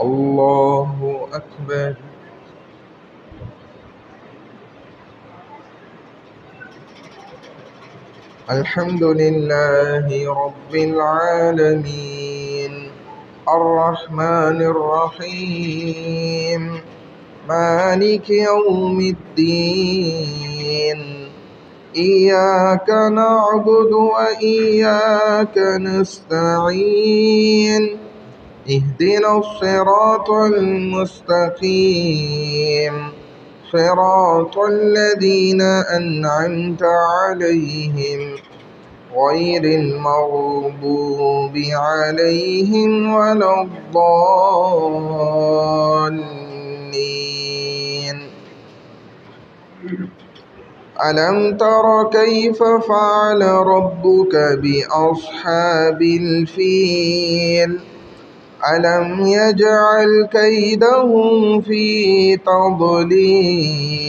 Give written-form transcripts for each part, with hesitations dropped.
الله أكبر. الحمد لله رب العالمين الرحمن الرحيم مالك يوم الدين إياك نعبد وإياك نستعين اهدنا الصراط المستقيم صراط الذين أنعمت عليهم غير المغضوب عليهم ولا الضالين. ألم تر كيف فعل ربك بأصحاب الفيل ألم يجعل كيدهم في تضليل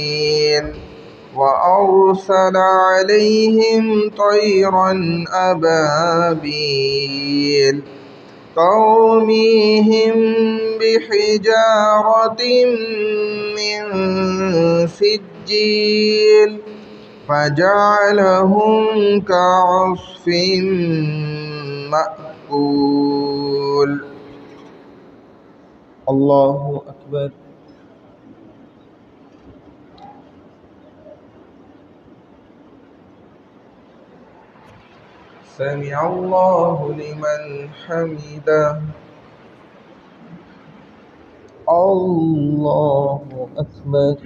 وأرسل عليهم طيرا أبابيل ترميهم بحجارة من سجيل فجعلهم كعصف مأكول. الله أكبر. سمع الله لمن حمده. الله أكبر.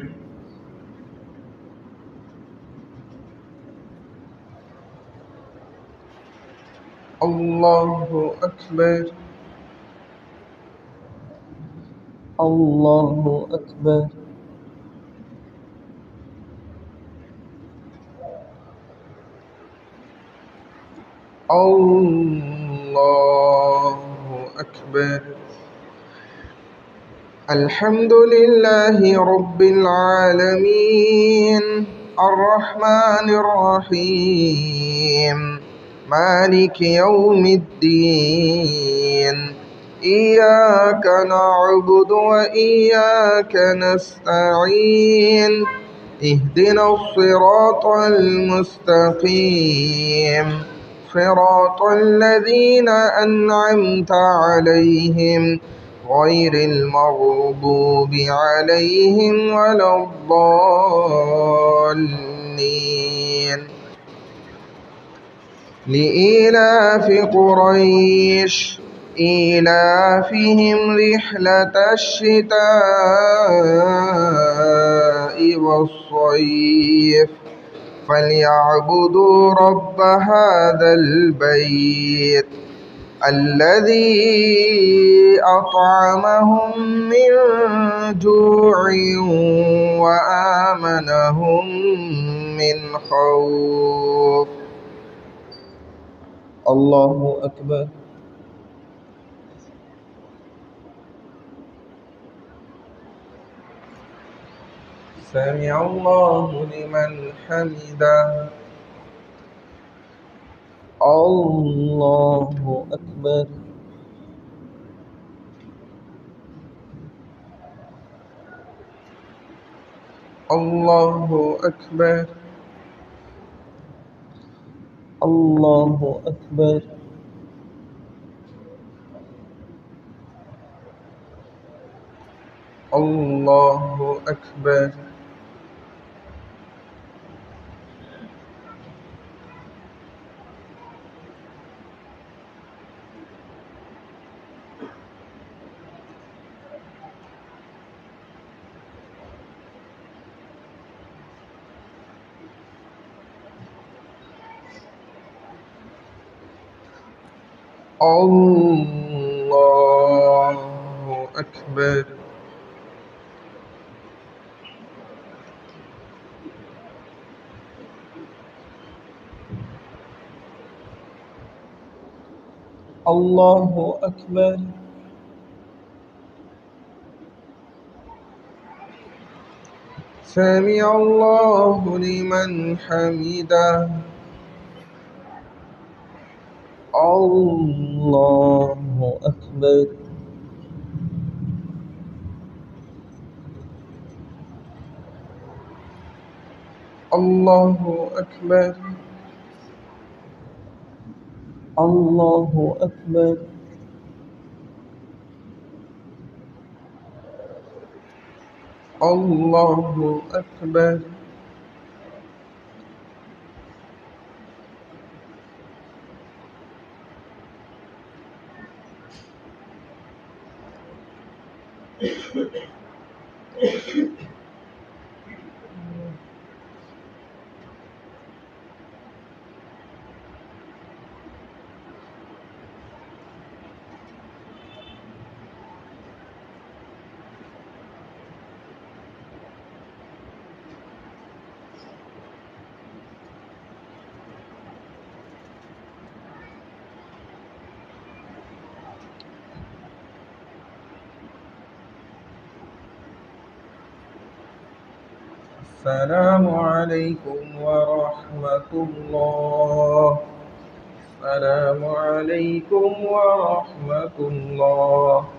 الله أكبر. الله أكبر. الله أكبر. الحمد لله رب العالمين الرحمن الرحيم مالك يوم الدين إياك نعبد وإياك نستعين اهدنا الصراط المستقيم صراط الذين أنعمت عليهم غير المغضوب عليهم ولا الضالين. لإيلاف قريش إيلافهم رحلة الشتاء والصيف فليعبدوا رب هذا البيت الذي أطعمهم من جوع وآمنهم من خوف. الله أكبر. سمع الله لمن حمده. الله أكبر. الله أكبر. الله أكبر. الله أكبر. الله أكبر. الله أكبر. سمع الله لمن حمده. الله أكبر. الله أكبر الله أكبر الله أكبر السلام عليكم ورحمة الله. السلام عليكم ورحمة الله.